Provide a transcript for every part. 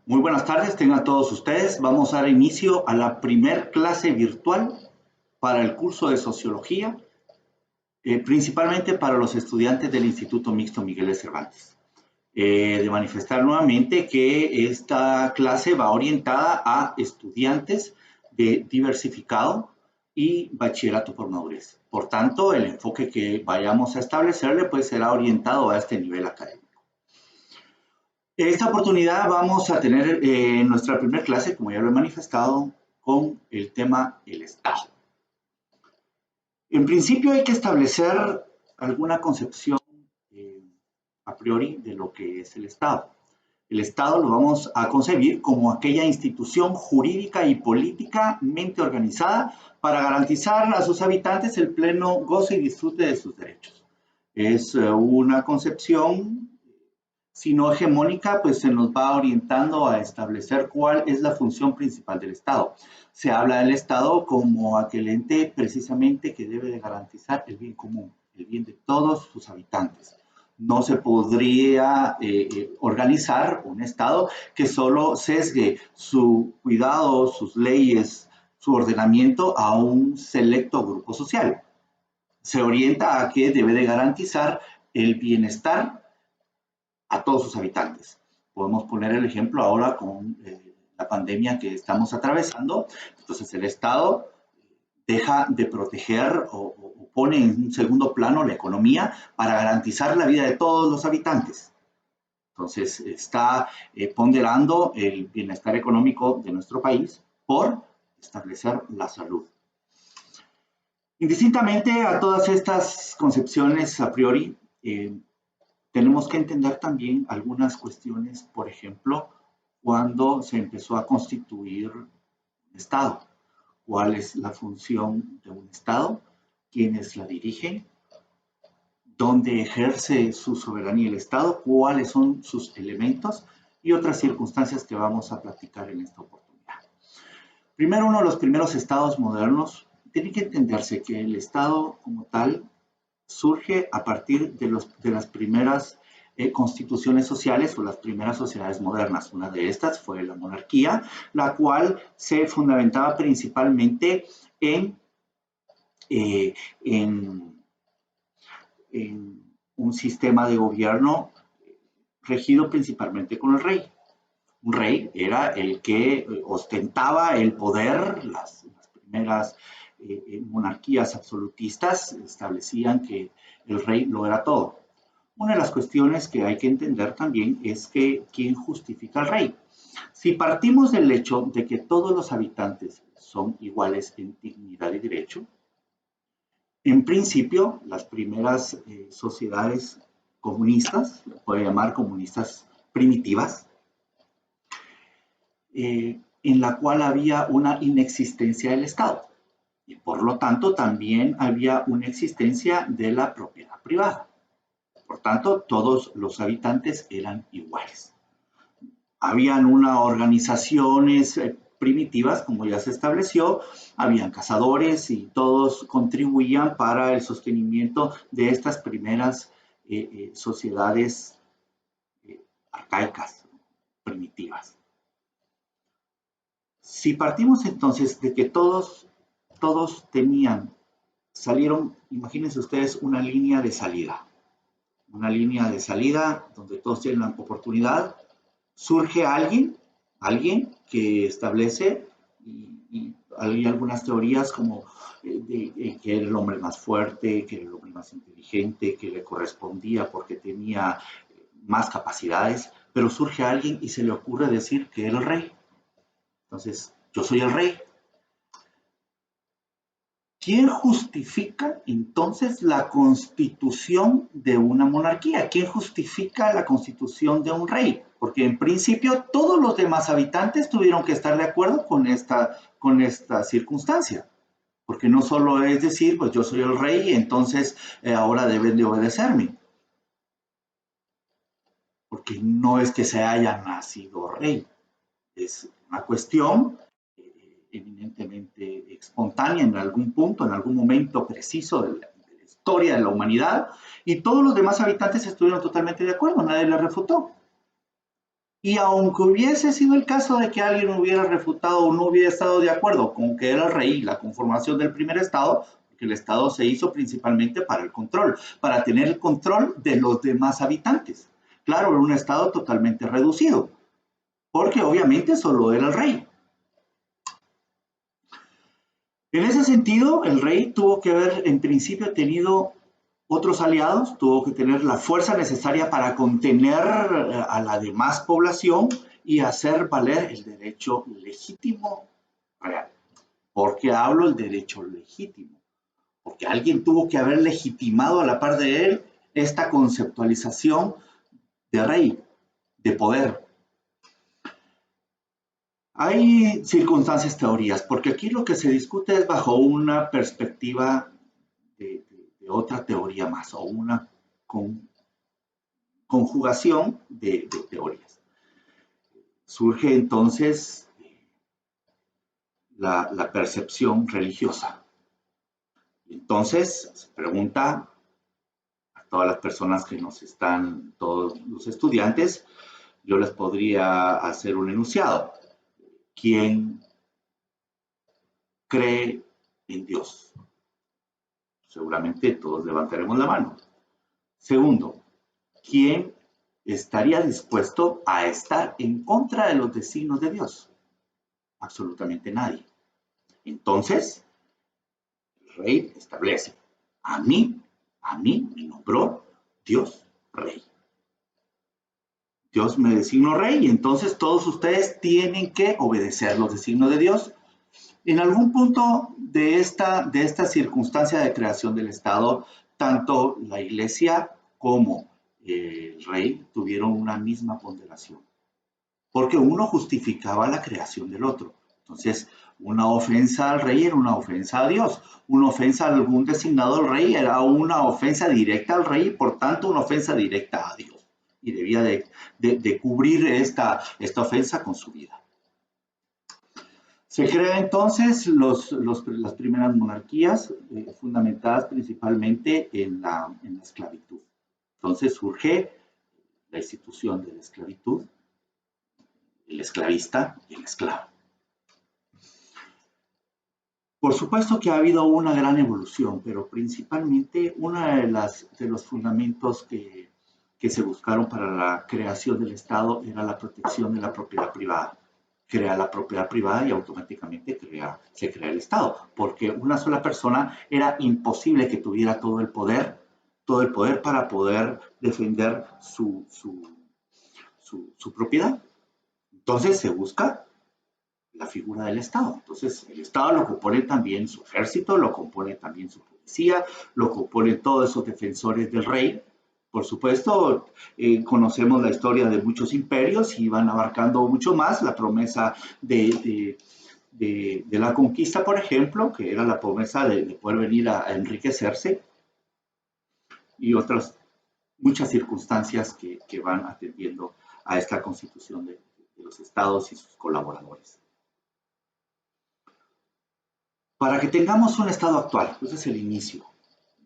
Muy buenas tardes, tengan todos ustedes. Vamos a dar inicio a la primer clase virtual para el curso de Sociología, principalmente para los estudiantes del Instituto Mixto Miguel de Cervantes. De manifestar nuevamente que esta clase va orientada a estudiantes de diversificado y bachillerato por madurez. Por tanto, el enfoque que vayamos a establecerle pues será orientado a este nivel académico. Esta oportunidad vamos a tener nuestra primera clase, como ya lo he manifestado, con el tema el Estado. En principio hay que establecer alguna concepción a priori de lo que es el Estado. El Estado lo vamos a concebir como aquella institución jurídica y políticamente organizada para garantizar a sus habitantes el pleno goce y disfrute de sus derechos. Es una concepción, si no hegemónica, pues se nos va orientando a establecer cuál es la función principal del Estado. Se habla del Estado como aquel ente precisamente que debe de garantizar el bien común, el bien de todos sus habitantes. No se podría organizar un Estado que solo sesgue su cuidado, sus leyes, su ordenamiento a un selecto grupo social. Se orienta a que debe de garantizar el bienestar a todos sus habitantes. Podemos poner el ejemplo ahora con la pandemia que estamos atravesando. Entonces el Estado deja de proteger o pone en un segundo plano la economía para garantizar la vida de todos los habitantes. Entonces está ponderando el bienestar económico de nuestro país por establecer la salud. Indistintamente a todas estas concepciones a priori, tenemos que entender también algunas cuestiones, por ejemplo, cuando se empezó a constituir un Estado. ¿Cuál es la función de un Estado? ¿Quiénes la dirigen? ¿Dónde ejerce su soberanía el Estado? ¿Cuáles son sus elementos? Y otras circunstancias que vamos a platicar en esta oportunidad. Primero, uno de los primeros estados modernos, tiene que entenderse que el Estado como tal surge a partir de las primeras constituciones sociales o las primeras sociedades modernas. Una de estas fue la monarquía, la cual se fundamentaba principalmente en un sistema de gobierno regido principalmente con el rey. Un rey era el que ostentaba el poder. Las primeras monarquías absolutistas establecían que el rey lo era todo. Una de las cuestiones que hay que entender también es que ¿quién justifica al rey? Si partimos del hecho de que todos los habitantes son iguales en dignidad y derecho, en principio las primeras sociedades comunistas, se puede llamar comunistas primitivas, en la cual había una inexistencia del Estado. Y por lo tanto también había una existencia de la propiedad privada. Por tanto, todos los habitantes eran iguales. Habían unas organizaciones primitivas, como ya se estableció, habían cazadores y todos contribuían para el sostenimiento de estas primeras sociedades arcaicas, primitivas. Si partimos entonces de que todos salieron, imagínense ustedes una línea de salida donde todos tienen la oportunidad, surge alguien que establece, y hay algunas teorías como que era el hombre más fuerte, que era el hombre más inteligente, que le correspondía porque tenía más capacidades, pero surge alguien y se le ocurre decir que era el rey. Entonces, yo soy el rey. ¿Quién justifica entonces la constitución de una monarquía? ¿Quién justifica la constitución de un rey? Porque en principio todos los demás habitantes tuvieron que estar de acuerdo con esta circunstancia. Porque no solo es decir, pues yo soy el rey y entonces ahora deben de obedecerme. Porque no es que se haya nacido rey. Es una cuestión eminentemente espontánea en algún punto, en algún momento preciso de la historia de la humanidad, y todos los demás habitantes estuvieron totalmente de acuerdo, nadie le refutó. Y aunque hubiese sido el caso de que alguien hubiera refutado o no hubiera estado de acuerdo con que era el rey la conformación del primer Estado, porque el Estado se hizo principalmente para el control, para tener el control de los demás habitantes. Claro, era un Estado totalmente reducido, porque obviamente solo era el rey. En ese sentido, el rey tuvo que haber en principio tenido otros aliados, tuvo que tener la fuerza necesaria para contener a la demás población y hacer valer el derecho legítimo real. ¿Por qué hablo el derecho legítimo? Porque alguien tuvo que haber legitimado a la par de él esta conceptualización de rey, de poder. Hay circunstancias, teorías, porque aquí lo que se discute es bajo una perspectiva de otra teoría más o una con, conjugación de teorías. Surge entonces la percepción religiosa. Entonces, se pregunta a todas las personas que nos están, todos los estudiantes, yo les podría hacer un enunciado. ¿Quién cree en Dios? Seguramente todos levantaremos la mano. Segundo, ¿quién estaría dispuesto a estar en contra de los designios de Dios? Absolutamente nadie. Entonces, el rey establece, a mí me nombró Dios rey. Dios me designó rey y entonces todos ustedes tienen que obedecer los designios de Dios. En algún punto de esta circunstancia de creación del Estado, tanto la iglesia como el rey tuvieron una misma ponderación, porque uno justificaba la creación del otro. Entonces, una ofensa al rey era una ofensa a Dios, una ofensa a algún designado al rey era una ofensa directa al rey y por tanto una ofensa directa a Dios. Y debía de cubrir esta ofensa con su vida. Se crean entonces las primeras monarquías, fundamentadas principalmente en la esclavitud. Entonces surge la institución de la esclavitud, el esclavista y el esclavo. Por supuesto que ha habido una gran evolución, pero principalmente uno de los fundamentos que se buscaron para la creación del Estado era la protección de la propiedad privada. Crea la propiedad privada y automáticamente se crea el Estado, porque una sola persona era imposible que tuviera todo el poder para poder defender su propiedad. Entonces se busca la figura del Estado. Entonces, el Estado lo compone también su ejército, lo compone también su policía, lo componen todos esos defensores del rey. Por supuesto, conocemos la historia de muchos imperios y van abarcando mucho más la promesa de la conquista, por ejemplo, que era la promesa de poder venir a enriquecerse y otras muchas circunstancias que van atendiendo a esta constitución de los estados y sus colaboradores. Para que tengamos un estado actual, ese es el inicio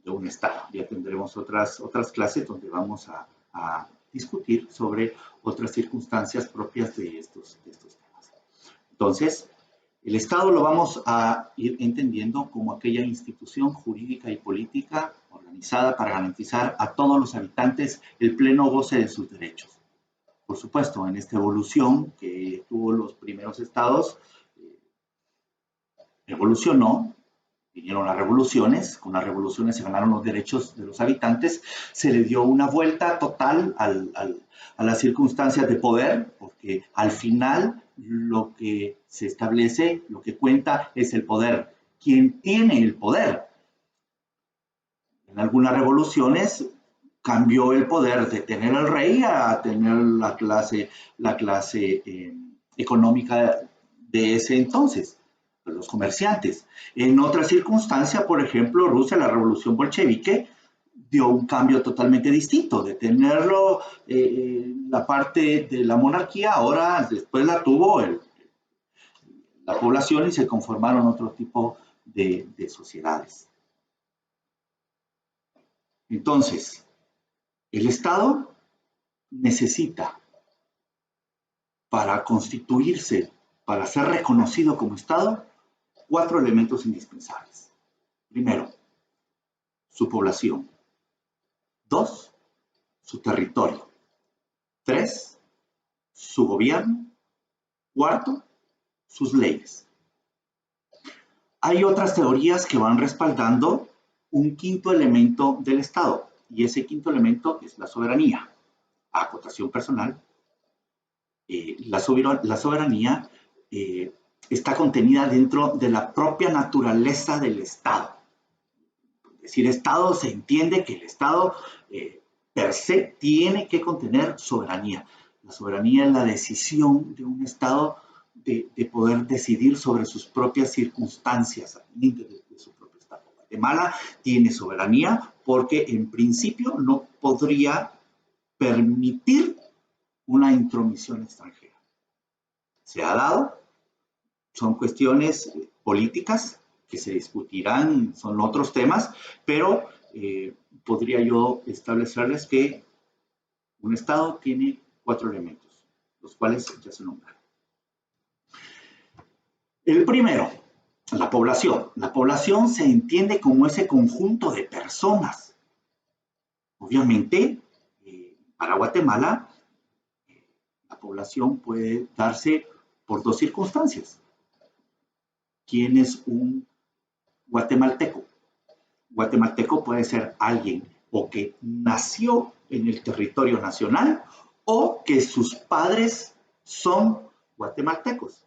de un estado. Ya tendremos otras clases donde vamos a discutir sobre otras circunstancias propias de estos temas. Entonces, el Estado lo vamos a ir entendiendo como aquella institución jurídica y política organizada para garantizar a todos los habitantes el pleno goce de sus derechos. Por supuesto, en esta evolución que tuvo los primeros estados, evolucionó, vinieron las revoluciones, con las revoluciones se ganaron los derechos de los habitantes, se le dio una vuelta total a las circunstancias de poder, porque al final lo que se establece, lo que cuenta es el poder. ¿Quién tiene el poder? En algunas revoluciones cambió el poder de tener al rey a tener la clase económica de ese entonces, los comerciantes. En otra circunstancia, por ejemplo, Rusia, la revolución bolchevique, dio un cambio totalmente distinto, de tenerlo la parte de la monarquía, ahora después la tuvo la población y se conformaron otro tipo de sociedades. Entonces, el Estado necesita para constituirse, para ser reconocido como Estado, 4 elementos indispensables. Primero, su población. 2, su territorio. 3, su gobierno. 4, sus leyes. Hay otras teorías que van respaldando un quinto elemento del Estado, y ese quinto elemento es la soberanía. Acotación personal, la soberanía está contenida dentro de la propia naturaleza del Estado. Es decir, Estado se entiende que el Estado per se tiene que contener soberanía. La soberanía es la decisión de un Estado de poder decidir sobre sus propias circunstancias de su propio Estado. Guatemala tiene soberanía porque en principio no podría permitir una intromisión extranjera. Se ha dado, son cuestiones políticas que se discutirán, son otros temas, pero podría yo establecerles que un Estado tiene 4 elementos, los cuales ya se nombraron. El primero, la población. La población se entiende como ese conjunto de personas. Obviamente, para Guatemala, la población puede darse por 2 circunstancias. ¿Quién es un guatemalteco? Guatemalteco puede ser alguien o que nació en el territorio nacional o que sus padres son guatemaltecos.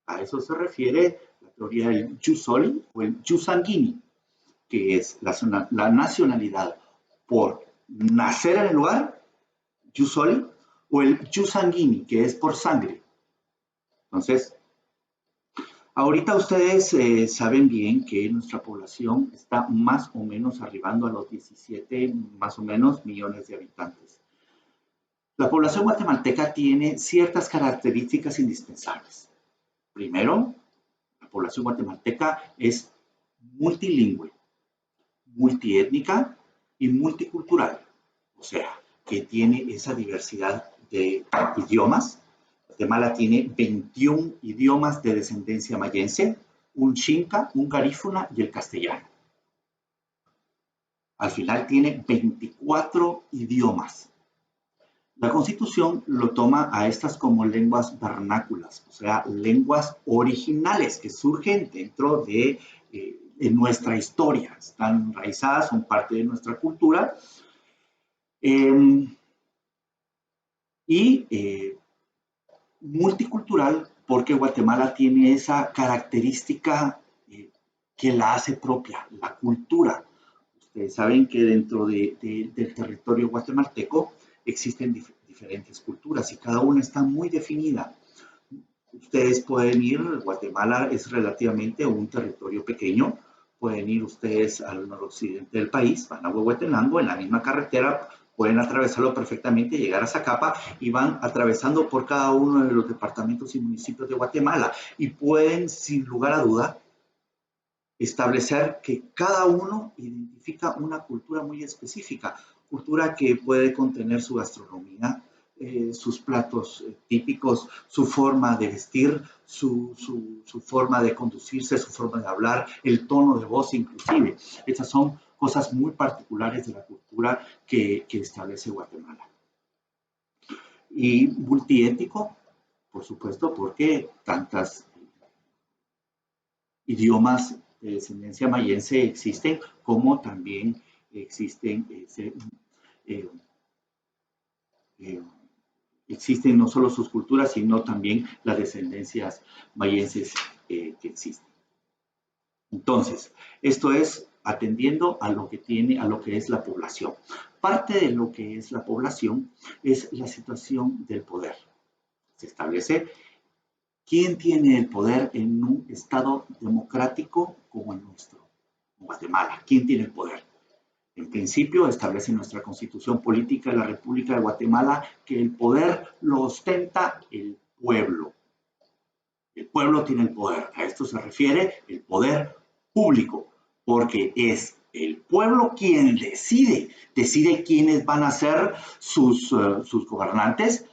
A eso se refiere la teoría del jus soli o el jus sanguini, que es la nacionalidad por nacer en el lugar, jus soli, o el jus sanguini, que es por sangre. Entonces, ahorita ustedes saben bien que nuestra población está más o menos arribando a los 17, más o menos, millones de habitantes. La población guatemalteca tiene ciertas características indispensables. Primero, la población guatemalteca es multilingüe, multiétnica y multicultural. O sea, que tiene esa diversidad de idiomas. Guatemala tiene 21 idiomas de descendencia mayense, un xinca, un garífuna y el castellano. Al final tiene 24 idiomas. La Constitución lo toma a estas como lenguas vernáculas, o sea, lenguas originales que surgen dentro de nuestra historia, están enraizadas, son parte de nuestra cultura. Multicultural porque Guatemala tiene esa característica que la hace propia, la cultura. Ustedes saben que dentro del territorio guatemalteco existen diferentes culturas y cada una está muy definida. Ustedes pueden ir, Guatemala es relativamente un territorio pequeño, pueden ir ustedes al noroccidente del país, van a Huehuetenango, en la misma carretera, pueden atravesarlo perfectamente, llegar a Zacapa y van atravesando por cada uno de los departamentos y municipios de Guatemala y pueden, sin lugar a duda, establecer que cada uno identifica una cultura muy específica, cultura que puede contener su gastronomía, sus platos típicos, su forma de vestir, su forma de conducirse, su forma de hablar, el tono de voz inclusive. Estas son cosas muy particulares de la cultura que establece Guatemala. Y multiétnico, por supuesto, porque tantas idiomas de descendencia mayense existen, como también existen existen no solo sus culturas, sino también las descendencias mayenses que existen. Entonces, esto es atendiendo a lo que es la población. Parte de lo que es la población es la situación del poder. Se establece quién tiene el poder en un Estado democrático como el nuestro, Guatemala. ¿Quién tiene el poder? En principio, establece nuestra Constitución Política de la República de Guatemala que el poder lo ostenta el pueblo. El pueblo tiene el poder. A esto se refiere el poder público, porque es el pueblo quien decide quiénes van a ser sus gobernantes,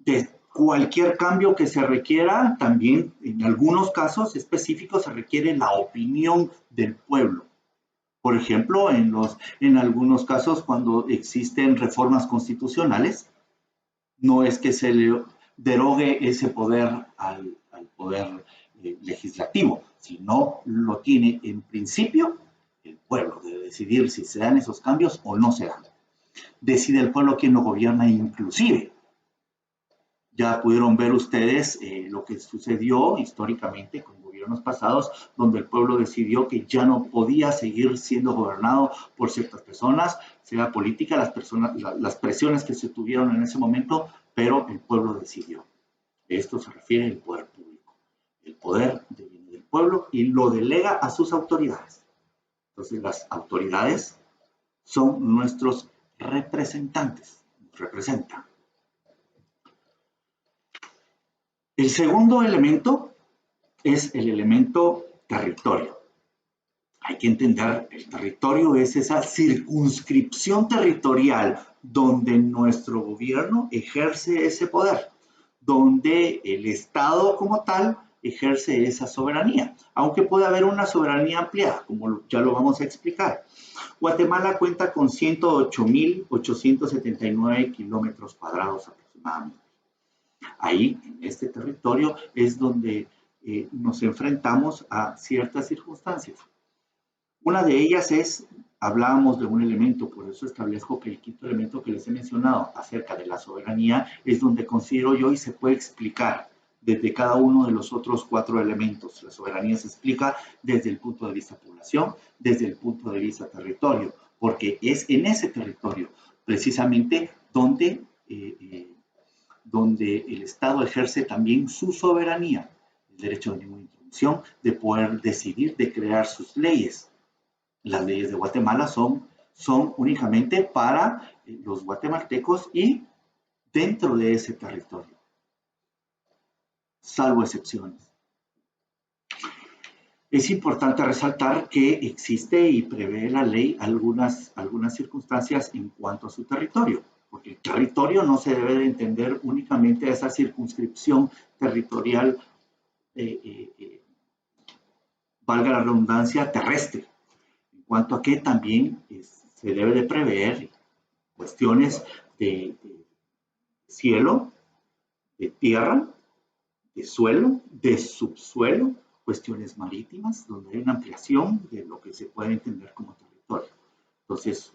de cualquier cambio que se requiera, también en algunos casos específicos se requiere la opinión del pueblo. Por ejemplo, en algunos casos cuando existen reformas constitucionales, no es que se le derogue ese poder al poder legislativo, sino lo tiene en principio el pueblo de decidir si se dan esos cambios o no se dan. Decide el pueblo quién lo gobierna inclusive. Ya pudieron ver ustedes lo que sucedió históricamente con gobiernos pasados, donde el pueblo decidió que ya no podía seguir siendo gobernado por ciertas personas, sea política, las presiones que se tuvieron en ese momento, pero el pueblo decidió. Esto se refiere al poder público. El poder viene del pueblo y lo delega a sus autoridades. Entonces, las autoridades son nuestros representantes, nos representan. El segundo elemento es el elemento territorio. Hay que entender, el territorio es esa circunscripción territorial donde nuestro gobierno ejerce ese poder, donde el Estado como tal ejerce esa soberanía, aunque puede haber una soberanía ampliada, como ya lo vamos a explicar. Guatemala cuenta con 108.879 kilómetros cuadrados aproximadamente. Ahí, en este territorio, es donde nos enfrentamos a ciertas circunstancias. Una de ellas es, hablábamos de un elemento, por eso establezco que el quinto elemento que les he mencionado acerca de la soberanía es donde considero yo y se puede explicar desde cada uno de los otros 4 elementos. La soberanía se explica desde el punto de vista población, desde el punto de vista territorio, porque es en ese territorio precisamente donde el Estado ejerce también su soberanía, el derecho de libre intromisión, de poder decidir, de crear sus leyes. Las leyes de Guatemala son únicamente para los guatemaltecos y dentro de ese territorio, salvo excepciones. Es importante resaltar que existe y prevé la ley algunas circunstancias en cuanto a su territorio, porque el territorio no se debe de entender únicamente a esa circunscripción territorial, valga la redundancia, terrestre, en cuanto a que también se debe de prever cuestiones de cielo, de tierra, de suelo, de subsuelo, cuestiones marítimas, donde hay una ampliación de lo que se puede entender como territorio. Entonces,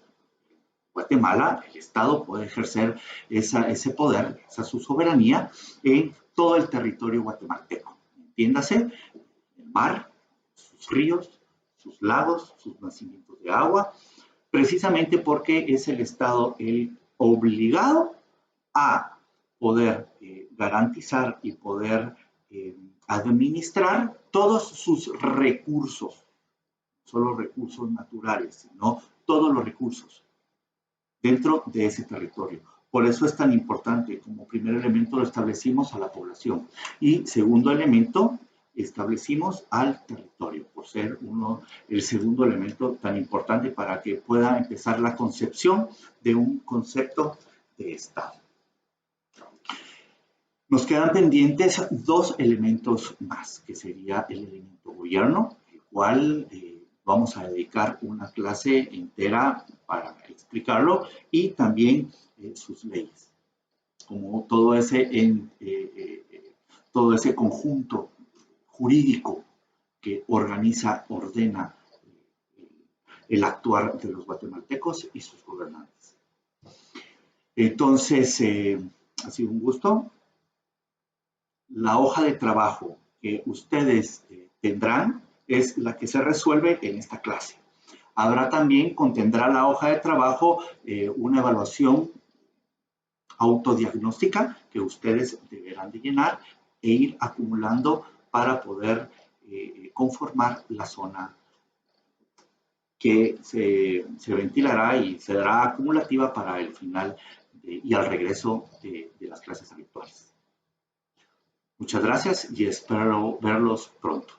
Guatemala, el Estado puede ejercer ese poder, su soberanía en todo el territorio guatemalteco. Entiéndase, el mar, sus ríos, sus lagos, sus nacimientos de agua, precisamente porque es el Estado el obligado a poder garantizar y poder administrar todos sus recursos, no solo recursos naturales, sino todos los recursos dentro de ese territorio. Por eso es tan importante. Como primer elemento lo establecimos a la población y segundo elemento establecimos al territorio, por ser el segundo elemento tan importante para que pueda empezar la concepción de un concepto de Estado. Nos quedan pendientes 2 elementos más, que sería el elemento gobierno, el cual vamos a dedicar una clase entera para explicarlo, y también sus leyes, como todo ese conjunto jurídico que organiza, ordena el actuar de los guatemaltecos y sus gobernantes. Entonces, ha sido un gusto. La hoja de trabajo que ustedes tendrán es la que se resuelve en esta clase. Contendrá la hoja de trabajo una evaluación autodiagnóstica que ustedes deberán de llenar e ir acumulando para poder conformar la zona que se ventilará y se dará acumulativa para el final y al regreso de las clases habituales. Muchas gracias y espero verlos pronto.